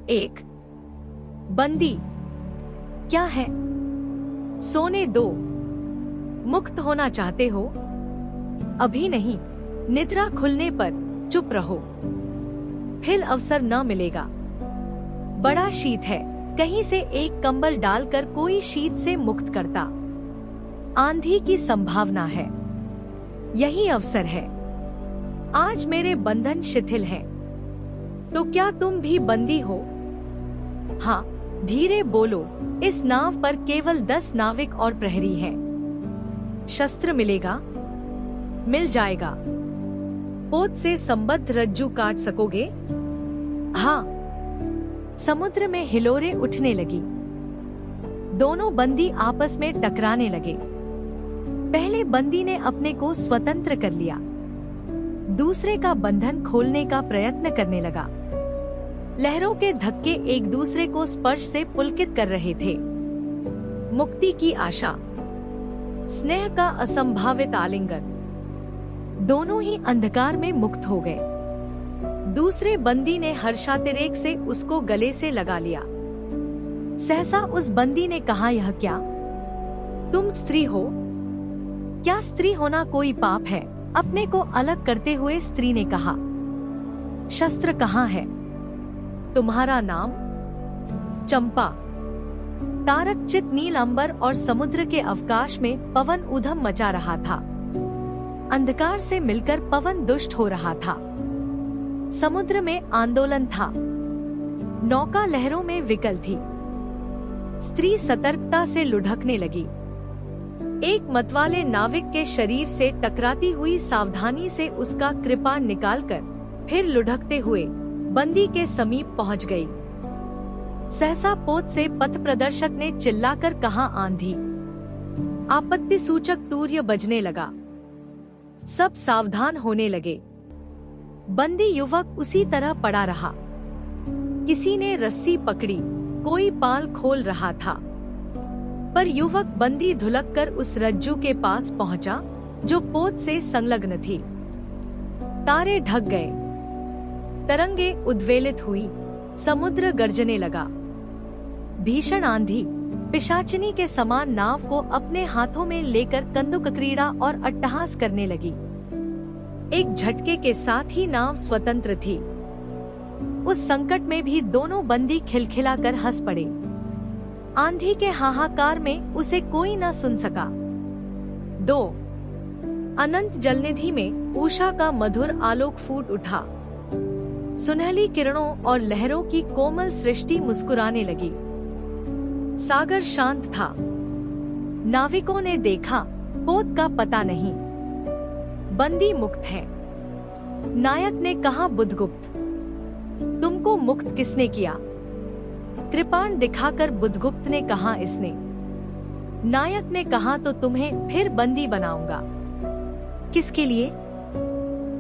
एक बंदी। क्या है? सोने दो। मुक्त होना चाहते हो? अभी नहीं, निद्रा खुलने पर चुप रहो, फिर अवसर न मिलेगा। बड़ा शीत है, कहीं से एक कंबल डालकर कोई शीत से मुक्त करता। आंधी की संभावना है, यही अवसर है। आज मेरे बंधन शिथिल हैं, तो क्या तुम भी बंदी हो? हाँ, धीरे बोलो। इस नाव पर केवल 10 नाविक और प्रहरी हैं। शस्त्र मिलेगा? मिल जाएगा। पोत से संबद्ध रज्जू काट सकोगे? हाँ। समुद्र में हिलोरें उठने लगी। दोनों बंदी आपस में टकराने लगे। पहले बंदी ने अपने को स्वतंत्र कर लिया, दूसरे का बंधन खोलने का प्रयत्न करने लगा। लहरों के धक्के एक दूसरे को स्पर्श से पुलकित कर रहे थे। मुक्ति की आशा, स्नेह का असंभावित आलिंगन। दोनों ही अंधकार में मुक्त हो गए। दूसरे बंदी ने हर्षातिरेक से उसको गले से लगा लिया। सहसा उस बंदी ने कहा, यह क्या? तुम स्त्री हो? क्या स्त्री होना कोई पाप है? अपने को अलग करते हुए स्त्री ने कहा। शस्त्र कहाँ है? तुम्हारा नाम? चंपा। तारकचित नील अंबर और समुद्र के अवकाश में पवन ऊधम मचा रहा था। अंधकार से मिलकर पवन दुष्ट हो रहा था। समुद्र में आंदोलन था। नौका लहरों में विकल थी। स्त्री सतर्कता से लुढ़कने लगी। एक मतवाले नाविक के शरीर से टकराती हुई सावधानी से उसका कृपाण निकालकर फिर लुढ़कते हुए बंदी के समीप पहुंच गई। सहसा पोत से पथ प्रदर्शक ने चिल्लाकर कहा, आंधी। आपत्ति सूचक तूर्य बजने लगा। सब सावधान होने लगे। बंदी युवक उसी तरह पड़ा रहा। किसी ने रस्सी पकड़ी, कोई पाल खोल रहा था, पर युवक बंदी ढुलककर उस रज्जू के पास पहुंचा जो पोत से संलग्न थी। तारे ढक गए, तरंगे उद्वेलित हुई, समुद्र गर्जने लगा। भीषण आंधी पिशाचिनी के समान नाव को अपने हाथों में लेकर कंदुक क्रीड़ा और अट्टहास करने लगी। एक झटके के साथ ही नाव स्वतंत्र थी। उस संकट में भी दोनों बंदी खिलखिलाकर हंस पड़े। आंधी के हाहाकार में उसे कोई न सुन सका। 2 अनंत जलनिधि में उषा का मधुर आलोक फूट उठा। सुनहली किरणों और लहरों की कोमल सृष्टि मुस्कुराने लगी। सागर शांत था। नाविकों ने देखा, पोत का पता नहीं। बंदी मुक्त है। नायक ने कहा, बुधगुप्त, तुमको मुक्त किसने किया? कृपाण दिखाकर बुधगुप्त ने कहा, इसने। नायक ने कहा, तो तुम्हें फिर बंदी बनाऊंगा। किसके लिए?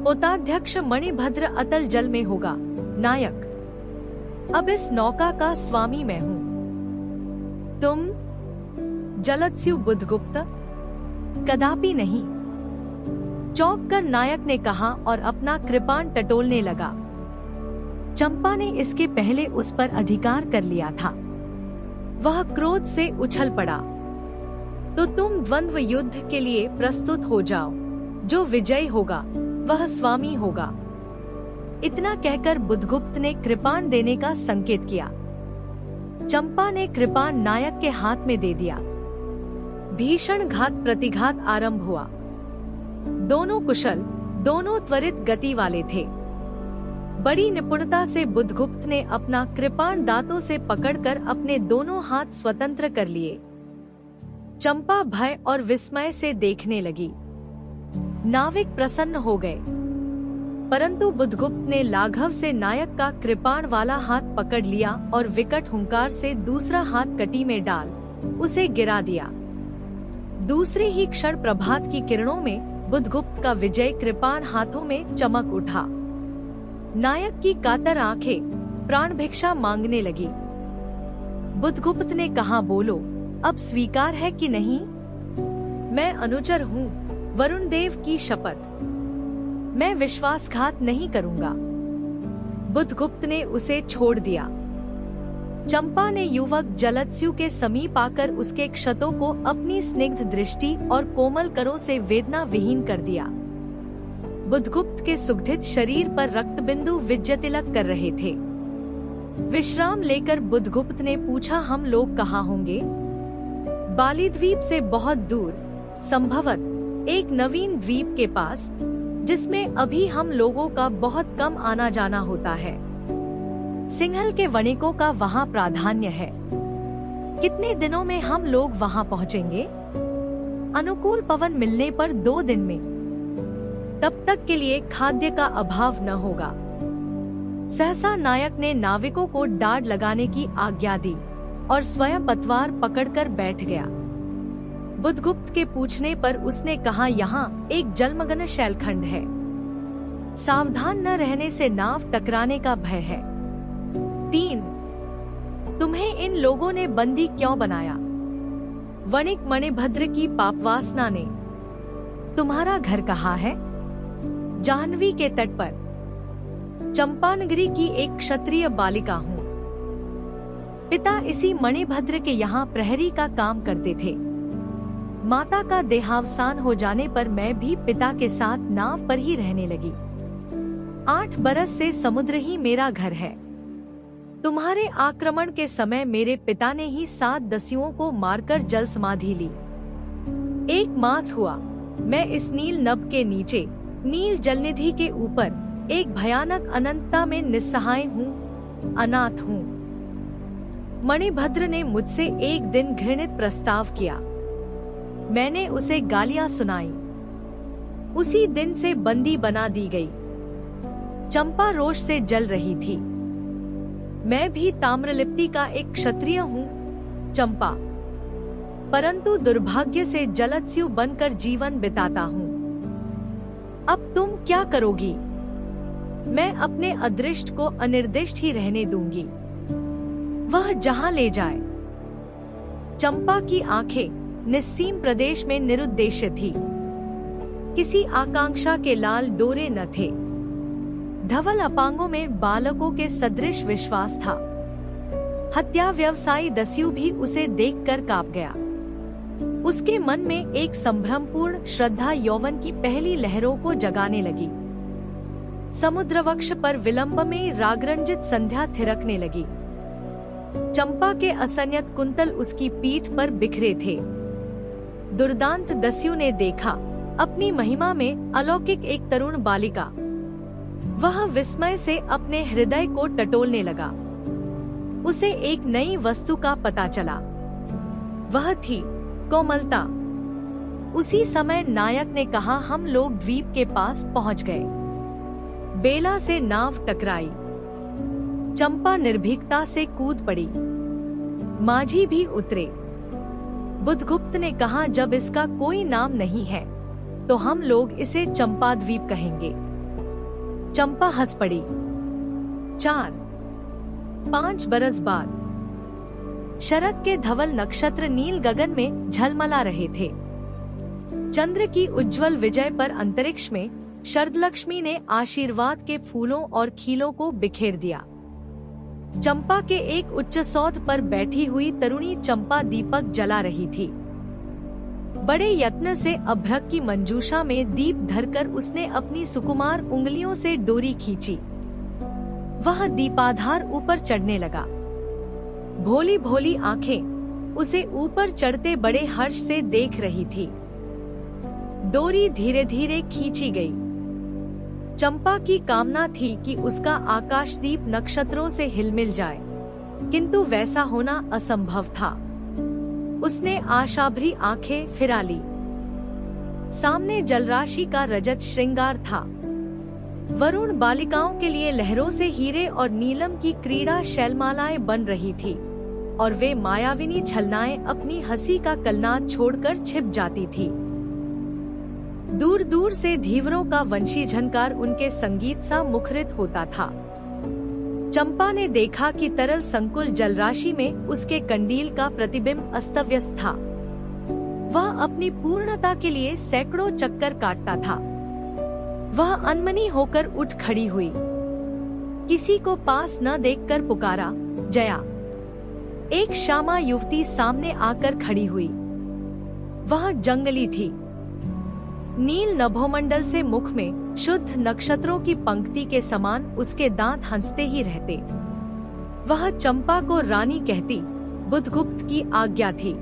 पोताध्यक्ष मणिभद्र अतल जल में होगा। नायक, अब इस नौका का स्वामी मैं हूँ। तुम? जलत्स्यु बुधगुप्त, कदापि नहीं। चौंक कर नायक ने कहा और अपना कृपाण टटोलने लगा। चंपा ने इसके पहले उस पर अधिकार कर लिया था। वह क्रोध से उछल पड़ा। तो तुम द्वंद्व युद्ध के लिए प्रस्तुत हो जाओ। जो विजयी होगा वह स्वामी होगा। इतना कहकर बुधगुप्त ने कृपाण देने का संकेत किया। चंपा ने कृपाण नायक के हाथ में दे दिया। भीषण घात प्रतिघात आरंभ हुआ। दोनों कुशल, दोनों त्वरित गति वाले थे। बड़ी निपुणता से बुधगुप्त ने अपना कृपाण दांतों से पकड़कर अपने दोनों हाथ स्वतंत्र कर लिए। चंपा भय और विस्मय से देखने लगी। नाविक प्रसन्न हो गए, परंतु बुधगुप्त ने लाघव से नायक का कृपाण वाला हाथ पकड़ लिया और विकट हुंकार से दूसरा हाथ कटी में डाल उसे गिरा दिया। दूसरे ही क्षण प्रभात की किरणों में बुधगुप्त का विजय कृपाण हाथों में चमक उठा। नायक की कातर आंखें प्राण भिक्षा मांगने लगी। बुधगुप्त ने कहा, बोलो, अब स्वीकार है कि नहीं? मैं अनुचर हूँ, वरुण देव की शपथ। मैं विश्वासघात नहीं करूँगा। बुधगुप्त ने उसे छोड़ दिया। चंपा ने युवक जलत्स्यु के समीप आकर उसके क्षतों को अपनी स्निग्ध दृष्टि और कोमल करों से वेदना विहीन कर दिया। बुद्धगुप्त के सुगठित शरीर पर रक्त बिंदु विद्युतिलक कर रहे थे। विश्राम लेकर बुद्धगुप्त ने पूछा, हम लोग कहाँ होंगे? बाली द्वीप से बहुत दूर, संभवत एक नवीन द्वीप के पास, जिसमें अभी हम लोगों का बहुत कम आना जाना होता है। सिंहल के वणिकों का वहाँ प्राधान्य है। कितने दिनों में हम लोग वहाँ पहुँचेंगे? अनुकूल पवन मिलने पर 2 दिन में। तब तक के लिए खाद्य का अभाव न होगा। सहसा नायक ने नाविकों को डाढ़ लगाने की आज्ञा दी और स्वयं पतवार पकड़कर बैठ गया। बुद्धगुप्त के पूछने पर उसने कहा, यहाँ एक जलमग्न शैलखंड है। सावधान न रहने से नाव टकराने का भय है। 3. तुम्हें इन लोगों ने बंदी क्यों बनाया? वणिक मणिभद्र की पापवासना ने। तुम्हारा घर कहाँ है? जाह्नवी के तट पर। चंपानगरी की एक क्षत्रिय बालिका हूँ। पिता इसी मणिभद्र के यहाँ प्रहरी का काम करते थे। माता का देहावसान हो जाने पर मैं भी पिता के साथ नाव पर ही रहने लगी। 8 बरस से समुद्र ही मेरा घर है। तुम्हारे आक्रमण के समय मेरे पिता ने ही 7 दस्युओं को मारकर जल समाधि ली। 1 मास हुआ मैं इस नील नभ के नीचे, नील जलनिधि के ऊपर एक भयानक अनंतता में निस्सहाय हूँ, अनाथ हूँ। मणिभद्र ने मुझसे एक दिन घृणित प्रस्ताव किया। मैंने उसे गालियां सुनाई। उसी दिन से बंदी बना दी गई। चंपा रोष से जल रही थी। मैं भी ताम्रलिप्ति का एक क्षत्रिय हूँ, चंपा, परंतु दुर्भाग्य से जलत्स्यु बनकर जीवन बिताता हूँ। अब तुम क्या करोगी? मैं अपने अदृष्ट को अनिर्दिष्ट ही रहने दूंगी, वह जहाँ ले जाए। चंपा की आंखें निस्सीम प्रदेश में निरुद्देश्य थी। किसी आकांक्षा के लाल डोरे न थे। धवल अपांगों में बालकों के सदृश विश्वास था। हत्या व्यवसायी दस्यु भी उसे देखकर कांप गया। उसके मन में एक संभ्रमपूर्ण श्रद्धा यौवन की पहली लहरों को जगाने लगी। समुद्रवक्ष पर विलंब में रागरंजित संध्या थिरकने लगी। चंपा के असंयत कुंतल उसकी पीठ पर बिखरे थे। दुर्दांत दस्यु ने देखा अपनी महिमा में अलौकिक एक तरुण बालिका। वह विस्मय से अपने हृदय को टटोलने लगा। उसे एक नई वस्तु का पता चला। वह थी कोमलता। उसी समय नायक ने कहा, हम लोग द्वीप के पास पहुंच गए। बेला से नाव टकराई। चंपा निर्भीकता से कूद पड़ी। माझी भी उतरे। बुद्धगुप्त ने कहा, जब इसका कोई नाम नहीं है तो हम लोग इसे चंपा द्वीप कहेंगे। चंपा हंस पड़ी। 4-5 बरस बाद शरद के धवल नक्षत्र नील गगन में झलमला रहे थे। चंद्र की उज्जवल विजय पर अंतरिक्ष में शरदलक्ष्मी ने आशीर्वाद के फूलों और खीलों को बिखेर दिया। चंपा के एक उच्च सौध पर बैठी हुई तरुणी चंपा दीपक जला रही थी। बड़े यत्न से अभ्रक की मंजूषा में दीप धरकर उसने अपनी सुकुमार उंगलियों से डोरी खींची। वह दीपाधार ऊपर चढ़ने लगा। भोली भोली आंखें उसे ऊपर चढ़ते बड़े हर्ष से देख रही थी। डोरी धीरे धीरे खींची गई। चंपा की कामना थी कि उसका आकाशदीप नक्षत्रों से हिलमिल जाए, किंतु वैसा होना असंभव था। उसने आशाभरी आंखें फिरा ली। सामने जलराशि का रजत श्रृंगार था। वरुण बालिकाओं के लिए लहरों से हीरे और नीलम की क्रीड़ा शैलमालाएं बन रही थी और वे मायाविनी छलनाएं अपनी हंसी का कलनाद छोड़कर छिप जाती थी। दूर दूर से धीवरों का वंशी झनकार उनके संगीत सा मुखरित होता था। चंपा ने देखा कि तरल संकुल जलराशि में उसके कंडील का प्रतिबिंब अस्तव्यस्त था। वह अपनी पूर्णता के लिए सैकड़ों चक्कर काटता था। वह अनमनी होकर उठ खड़ी हुई। किसी को पास न देखकर पुकारा, जया। एक श्यामा युवती सामने आकर खड़ी हुई। वह जंगली थी। नील नभोमंडल से मुख में शुद्ध नक्षत्रों की पंक्ति के समान उसके दांत हंसते ही रहते। वह चंपा को रानी कहती। बुधगुप्त की आज्ञा थी।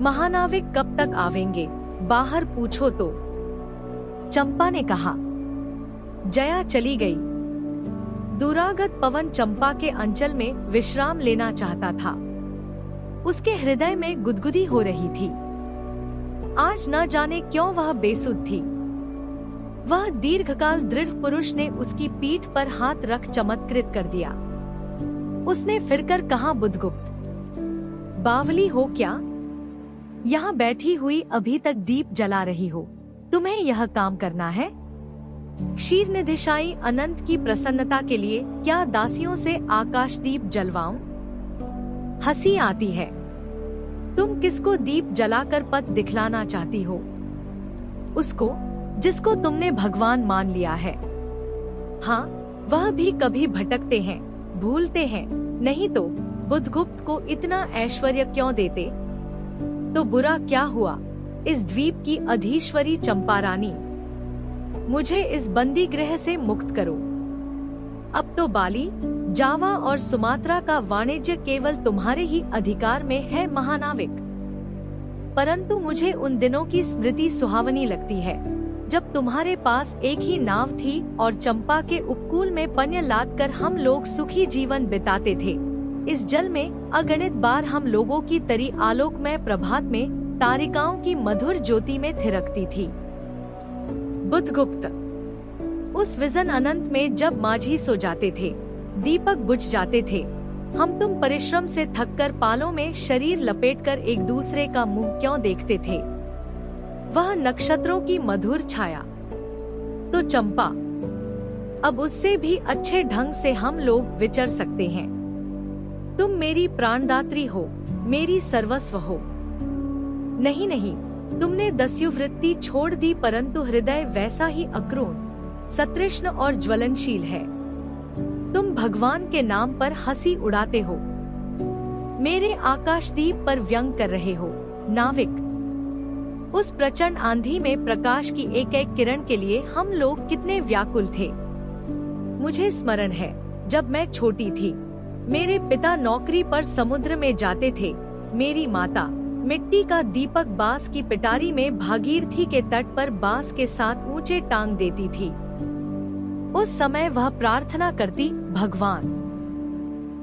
महानाविक कब तक आवेंगे, बाहर पूछो तो। चंपा ने कहा। जया चली गई। दूरागत पवन चंपा के अंचल में विश्राम लेना चाहता था। उसके हृदय में गुदगुदी हो रही थी। आज न जाने क्यों वह बेसुध थी। वह दीर्घकाल दृढ़ पुरुष ने उसकी पीठ पर हाथ रख चमत्कृत कर दिया। उसने फिरकर कहा, बुधगुप्त, बावली हो क्या? यहाँ बैठी हुई अभी तक दीप जला रही हो। तुम्हें यह काम करना है? क्षीरनिधिशायी अनंत की प्रसन्नता के लिए क्या दासियों से आकाशदीप जलवाऊं? हंसी आती है। तुम किसको दीप जलाकर पथ दिखलाना चाहती हो? उसको जिसको तुमने भगवान मान लिया है। हाँ, वह भी कभी भटकते हैं, भूलते हैं, नहीं तो बुधगुप्त को इतना ऐश्वर्य क्यों देते? तो बुरा क्या हुआ? इस द्वीप की अधीश्वरी चंपा रानी, मुझे इस बंदी गृह से मुक्त करो। अब तो बाली, जावा और सुमात्रा का वाणिज्य केवल तुम्हारे ही अधिकार में है महानाविक। परंतु मुझे उन दिनों की स्मृति सुहावनी लगती है जब तुम्हारे पास एक ही नाव थी और चंपा के उपकूल में पन्य लाद कर हम लोग सुखी जीवन बिताते थे। इस जल में अगणित बार हम लोगों की तरी आलोकमय प्रभात में तारिकाओं की मधुर ज्योति में थिरकती थी। बुधगुप्त, उस विजन अनंत में जब माझी सो जाते थे, दीपक बुझ जाते थे, हम तुम परिश्रम से थककर पालों में शरीर लपेटकर एक दूसरे का मुंह क्यों देखते थे? वह नक्षत्रों की मधुर छाया तो चंपा, अब उससे भी अच्छे ढंग से हम लोग विचर सकते हैं। तुम मेरी प्राणदात्री हो, मेरी सर्वस्व हो। नहीं नहीं, तुमने दस्युवृत्ति छोड़ दी, परंतु हृदय वैसा ही अक्रूण, सतृष्ण और ज्वलनशील है। तुम भगवान के नाम पर हंसी उड़ाते हो, मेरे आकाशदीप पर व्यंग कर रहे हो। नाविक, उस प्रचंड आंधी में प्रकाश की एक एक किरण के लिए हम लोग कितने व्याकुल थे। मुझे स्मरण है, जब मैं छोटी थी, मेरे पिता नौकरी पर समुद्र में जाते थे। मेरी माता मिट्टी का दीपक बांस की पिटारी में भागीरथी के तट पर बांस के साथ ऊंचे टांग देती थी। उस समय वह प्रार्थना करती, भगवान,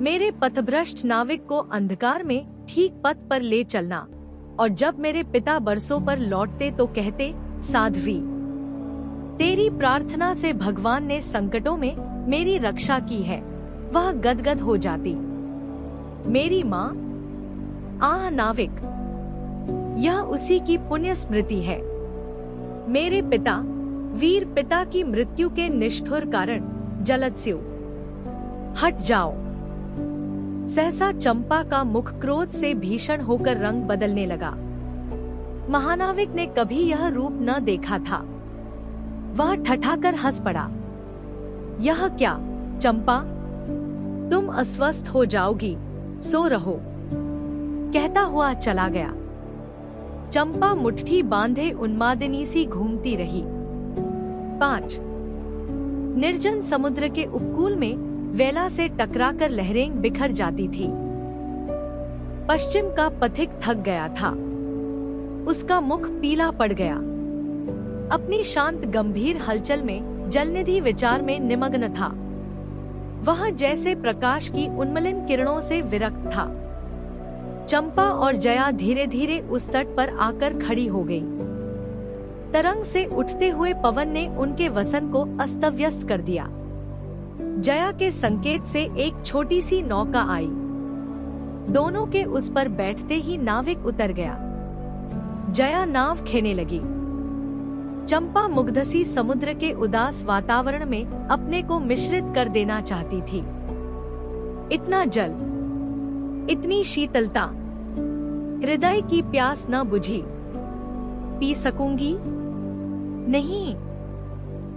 मेरे पथभ्रष्ट नाविक को अंधकार में ठीक पथ पर ले चलना। और जब मेरे पिता बरसों पर लौटते तो कहते, साध्वी, तेरी प्रार्थना से भगवान ने संकटों में मेरी रक्षा की है। वह गदगद हो जाती। मेरी माँ, आह नाविक, यह उसी की पुण्य स्मृति है। मेरे पिता, वीर पिता की मृत्यु के निष्ठुर कारण जलदस्यु, हट जाओ। सहसा चंपा का मुख क्रोध से भीषण होकर रंग बदलने लगा। महानाविक ने कभी यह रूप न देखा था। वह ठठाकर हंस पड़ा। यह क्या चंपा, तुम अस्वस्थ हो जाओगी, सो रहो, कहता हुआ चला गया। चंपा मुट्ठी बांधे उन्मादिनी सी घूमती रही। 5 निर्जन समुद्र के उपकूल में वेला से टकराकर लहरें बिखर जाती थी। पश्चिम का पथिक थक गया था। उसका मुख पीला पड़ गया। अपनी शांत गंभीर हलचल में जलनिधि विचार में निमग्न था। वह जैसे प्रकाश की उन्मलिन किरणों से विरक्त था। चंपा और जया धीरे धीरे उस तट पर आकर खड़ी हो गई। तरंग से उठते हुए पवन ने उनके वसन को अस्तव्यस्त कर दिया। जया के संकेत से एक छोटी सी नौका आई। दोनों के उस पर बैठते ही नाविक उतर गया। जया नाव खेने लगी। चंपा मुग्धसी समुद्र के उदास वातावरण में अपने को मिश्रित कर देना चाहती थी। इतना जल, इतनी शीतलता, हृदय की प्यास न बुझी। पी सकूंगी? नहीं।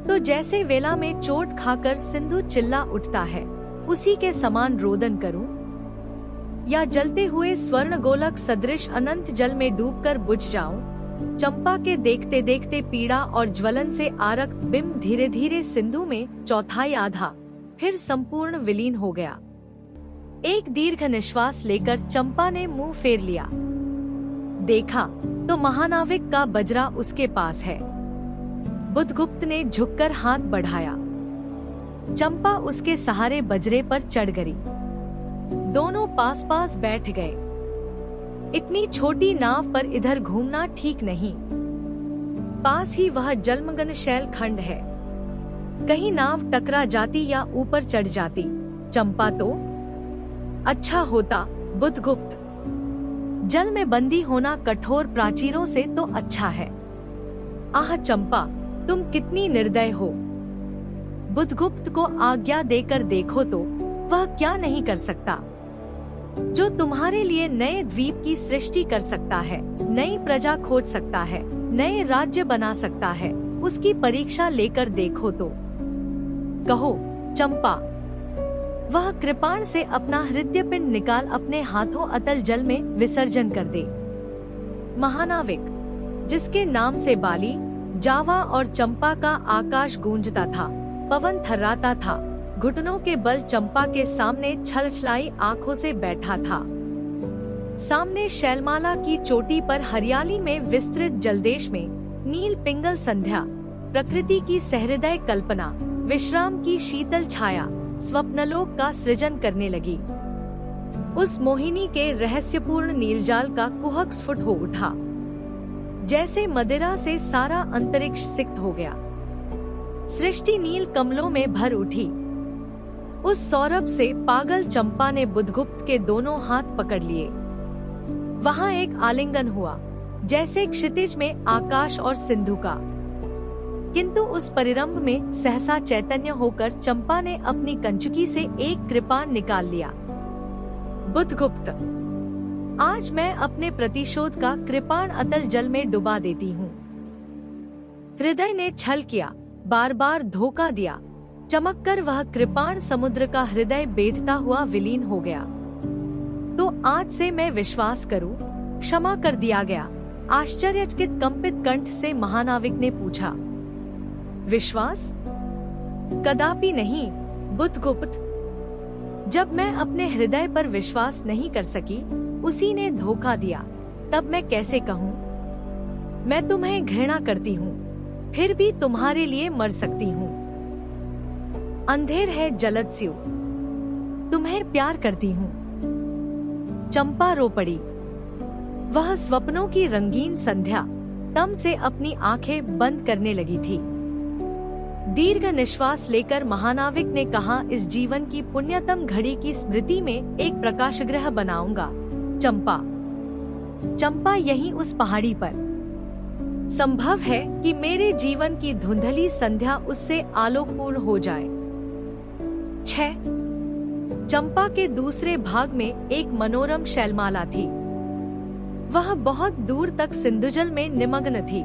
तो जैसे वेला में चोट खाकर सिंधु चिल्ला उठता है, उसी के समान रोदन करूं? या जलते हुए स्वर्ण गोलक सदृश अनंत जल में डूबकर बुझ जाऊं? चंपा के देखते देखते पीड़ा और ज्वलन से आरक्त बिंब धीरे धीरे सिंधु में चौथाई आधा फिर संपूर्ण विलीन हो गया। एक दीर्घ निश्वास लेकर चंपा ने मुंह फेर लिया। देखा तो महानाविक का बजरा उसके पास है। बुधगुप्त ने झुककर हाथ बढ़ाया। चंपा उसके सहारे बजरे पर चढ़ गई। दोनों पास पास बैठ गए। इतनी छोटी नाव पर इधर घूमना ठीक नहीं। पास ही वह जलमग्न शैल खंड है, कहीं नाव टकरा जाती या ऊपर चढ़ जाती चंपा तो अच्छा होता। बुधगुप्त, जल में बंदी होना कठोर प्राचीरों से तो अच्छा है। आह चंपा, तुम कितनी निर्दय हो। बुधगुप्त को आज्ञा देकर देखो तो वह क्या नहीं कर सकता। जो तुम्हारे लिए नए द्वीप की सृष्टि कर सकता है, नई प्रजा खोज सकता है, नए राज्य बना सकता है, उसकी परीक्षा लेकर देखो तो। कहो चंपा। वह कृपाण से अपना हृदय पिंड निकाल अपने हाथों अतल जल में विसर्जन कर दे। महानाविक, जिसके नाम से बाली, जावा और चंपा का आकाश गूंजता था, पवन थर्राता था, घुटनों के बल चंपा के सामने छलछलाई आंखों से बैठा था। सामने शैलमाला की चोटी पर हरियाली में विस्तृत जलदेश में नील पिंगल संध्या, प्रकृति की सहृदय कल्पना, विश्राम की शीतल छाया स्वप्नलोक का सृजन करने लगी। उस मोहिनी के रहस्यपूर्ण नीलजाल का कुहक स्फुट हो उठा। जैसे मदिरा से सारा अंतरिक्ष सिक्त हो गया। सृष्टि नील कमलों में भर उठी। उस सौरभ से पागल चंपा ने बुधगुप्त के दोनों हाथ पकड़ लिए। वहां एक आलिंगन हुआ, जैसे क्षितिज में आकाश और सिंधु का। किंतु उस परिरंभ में सहसा चैतन्य होकर चंपा ने अपनी कंचुकी से एक कृपाण निकाल लिया। बुधगुप्त, आज मैं अपने प्रतिशोध का कृपाण अतल जल में डुबा देती हूँ। हृदय ने छल किया, बार बार धोखा दिया। चमककर वह कृपाण समुद्र का हृदय बेधता हुआ विलीन हो गया। तो आज से मैं विश्वास करूं, क्षमा कर दिया गया? आश्चर्यचकित कंपित कंठ से महानाविक ने पूछा। विश्वास? कदापि नहीं बुधगुप्त। जब मैं अपने हृदय पर विश्वास नहीं कर सकी, उसी ने धोखा दिया, तब मैं कैसे कहूँ? मैं तुम्हें घृणा करती हूँ, फिर भी तुम्हारे लिए मर सकती हूँ। अंधेर है जलदस्यु, तुम्हें प्यार करती हूँ। चंपा रो पड़ी। वह स्वप्नों की रंगीन संध्या तम से अपनी आंखें बंद करने लगी थी। दीर्घ निश्वास लेकर महानाविक ने कहा, इस जीवन की पुण्यतम घड़ी की स्मृति में एक प्रकाशगृह बनाऊंगा। चंपा, चंपा यहीं उस पहाड़ी पर। संभव है कि मेरे जीवन की धुंधली संध्या उससे आलोकपूर्ण हो जाए। 6 चंपा के दूसरे भाग में एक मनोरम शैलमाला थी। वह बहुत दूर तक सिंधुजल में निमग्न थी।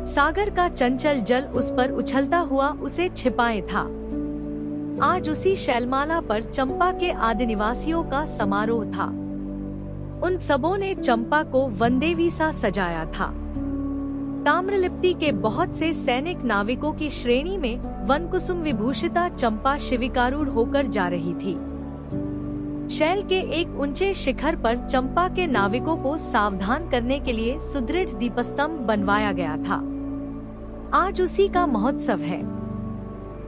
सागर का चंचल जल उस पर उछलता हुआ उसे छिपाए था। आज उसी शैलमाला पर चंपा के आदि निवासियों का समारोह था। उन सबों ने चंपा को वंदेवी सा सजाया था। ताम्रलिप्ति के बहुत से सैनिक नाविकों की श्रेणी में वनकुसुम विभूषिता चंपा शिविकारूढ़ होकर जा रही थी। शैल के एक ऊंचे शिखर पर चंपा के नाविकों को सावधान करने के लिए सुदृढ़ दीपस्तंभ बनवाया गया था। आज उसी का महोत्सव है।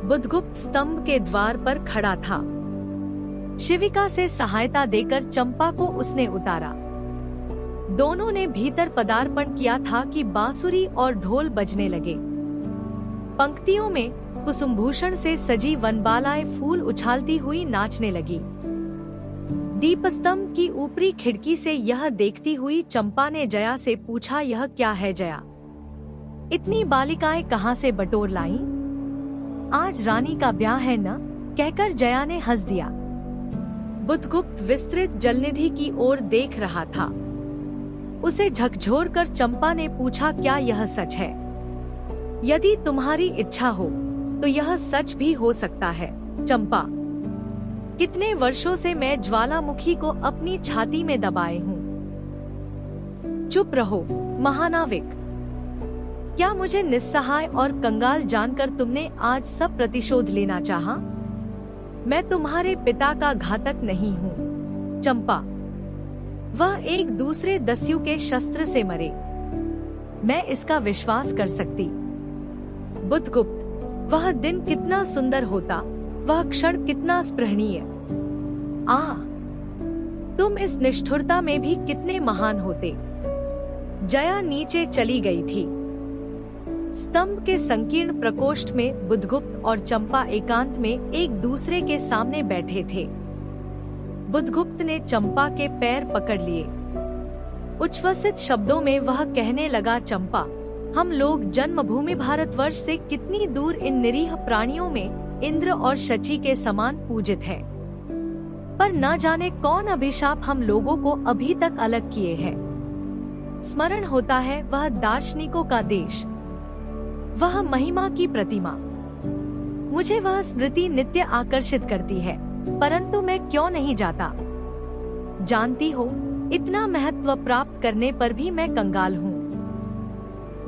बुधगुप्त स्तंभ के द्वार पर खड़ा था। शिविका से सहायता देकर चंपा को उसने उतारा। दोनों ने भीतर पदार्पण किया था कि बांसुरी और ढोल बजने लगे। पंक्तियों में कुसुमभूषण से सजी वनबालाएं फूल उछालती हुई नाचने लगी। दीपस्तंभ की ऊपरी खिड़की से यह देखती हुई चंपा ने जया से पूछा, यह क्या है जया? इतनी बालिकाएं कहाँ से बटोर लाईं? आज रानी का ब्याह है न? कहकर जया ने हंस दिया। बुधगुप्त विस्तृत जलनिधि की ओर देख रहा था। उसे झकझोर कर चंपा ने पूछा, क्या यह सच है? यदि तुम्हारी इच्छा हो तो यह सच भी हो सकता है चंपा। कितने वर्षों से मैं ज्वालामुखी को अपनी छाती में दबाए हूँ। चुप रहो महानाविक। क्या मुझे निस्सहाय और कंगाल जानकर तुमने आज सब प्रतिशोध लेना चाहा? मैं तुम्हारे पिता का घातक नहीं हूँ चंपा। वह एक दूसरे दस्यु के शस्त्र से मरे, मैं इसका विश्वास कर सकती। बुद्धगुप्त, वह दिन कितना सुंदर होता, वह क्षण कितना स्पृहणीय। तुम इस निष्ठुरता में भी कितने महान होते। जया नीचे चली गई थी। स्तंभ के संकीर्ण प्रकोष्ठ में बुद्धगुप्त और चंपा एकांत में एक दूसरे के सामने बैठे थे। बुद्धगुप्त ने चंपा के पैर पकड़ लिए। उच्छ्वसित शब्दों में वह कहने लगा, चंपा, हम लोग जन्मभूमि भारतवर्ष से कितनी दूर इन निरीह प्राणियों में इंद्र और शची के समान पूजित है। पर न जाने कौन अभिशाप हम लोगों को अभी तक अलग किए है। स्मरण होता है वह दार्शनिकों का देश, वह महिमा की प्रतिमा। मुझे वह स्मृति नित्य आकर्षित करती है, परंतु मैं क्यों नहीं जाता? जानती हो, इतना महत्व प्राप्त करने पर भी मैं कंगाल हूँ।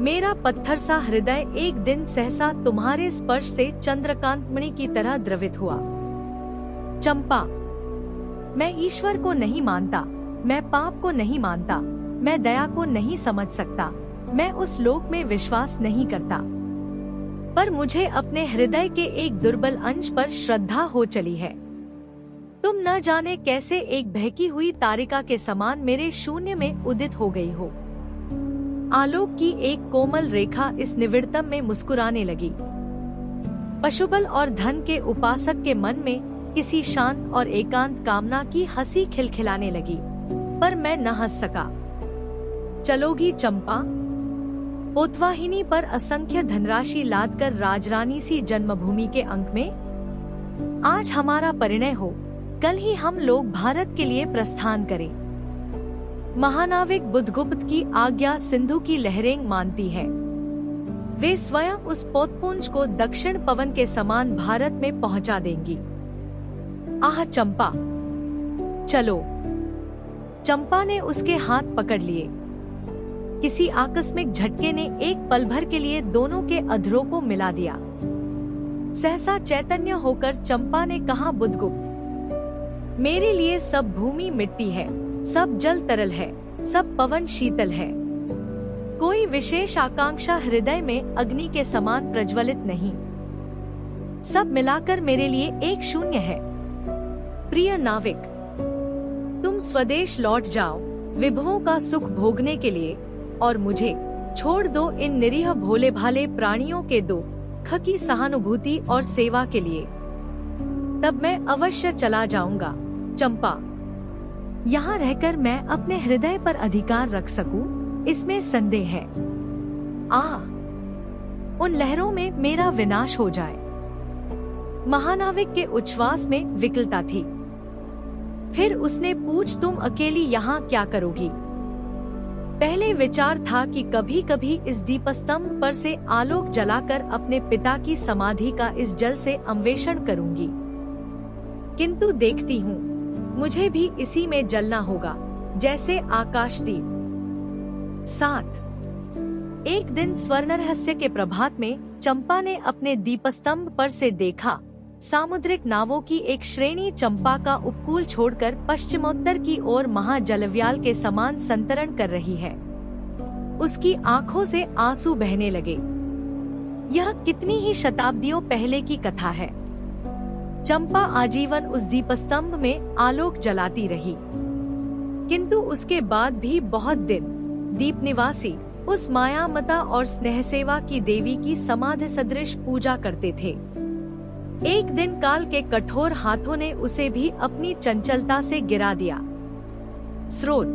मेरा पत्थर सा हृदय एक दिन सहसा तुम्हारे स्पर्श से चंद्रकांतमणि की तरह द्रवित हुआ। चंपा, मैं ईश्वर को नहीं मानता, मैं पाप को नहीं मानता, मैं दया को नहीं समझ सकता, मैं उस लोक में विश्वास नहीं करता। पर मुझे अपने हृदय के एक दुर्बल अंश पर श्रद्धा हो चली है। तुम न जाने कैसे एक बहकी हुई तारिका के समान मेरे शून्य में उदित हो गई हो। आलोक की एक कोमल रेखा इस निविड़तम में मुस्कुराने लगी। पशुबल और धन के उपासक के मन में किसी शांत और एकांत कामना की हंसी खिलखिलाने लगी, पर मैं न हंस सका। चलोगी चंपा? पोतवाहिनी पर असंख्य धनराशि लादकर राजरानी सी जन्मभूमि के अंक में आज हमारा परिणय हो, कल ही हम लोग भारत के लिए प्रस्थान करें। महानाविक बुद्धगुप्त की आज्ञा सिंधु की लहरें मानती है। वे स्वयं उस पोतपुंज को दक्षिण पवन के समान भारत में पहुंचा देंगी। आह चंपा, चलो। चंपा ने उसके हाथ पकड़ लिए। किसी आकस्मिक झटके ने एक पल भर के लिए दोनों के अधरों को मिला दिया। सहसा चैतन्य होकर चंपा ने कहा, बुद्धगुप्त, मेरे लिए सब भूमि मिट्टी है, सब जल तरल है, सब पवन शीतल है। कोई विशेष आकांक्षा हृदय में अग्नि के समान प्रज्वलित नहीं। सब मिलाकर मेरे लिए एक शून्य है। प्रिय नाविक, तुम स्वदेश लौट जाओ विभुओं का सुख भोगने के लिए, और मुझे छोड़ दो इन निरीह भोले भाले प्राणियों के दुख की सहानुभूति और सेवा के लिए। तब मैं अवश्य चला जाऊंगा चंपा। यहाँ रहकर मैं अपने हृदय पर अधिकार रख सकूं, इसमें संदेह है। उन लहरों में मेरा विनाश हो जाए। महानाविक के उच्छ्वास में विकलता थी। फिर उसने पूछ, तुम अकेली यहाँ क्या करोगी? पहले विचार था कि कभी कभी इस दीपस्तंभ पर से आलोक जलाकर अपने पिता की समाधि का इस जल से अन्वेषण करूंगी, किंतु देखती हूँ मुझे भी इसी में जलना होगा, जैसे आकाशदीप। 7 एक दिन स्वर्ण रहस्य के प्रभात में चंपा ने अपने दीपस्तंभ पर से देखा, सामुद्रिक नावों की एक श्रेणी चंपा का उपकूल छोड़कर पश्चिमोत्तर की ओर महाजलव्याल के समान संतरण कर रही है। उसकी आंखों से आंसू बहने लगे। यह कितनी ही शताब्दियों पहले की कथा है। चंपा आजीवन उस दीपस्तंभ में आलोक जलाती रही, किंतु उसके बाद भी बहुत दिन दीप निवासी उस मायामता और स्नेह सेवा की देवी की समाधि सदृश पूजा करते थे। एक दिन काल के कठोर हाथों ने उसे भी अपनी चंचलता से गिरा दिया। स्रोत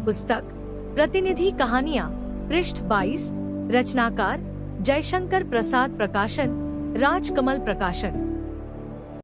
पुस्तक प्रतिनिधि कहानियाँ, पृष्ठ 22, रचनाकार जयशंकर प्रसाद, प्रकाशन राजकमल प्रकाशन।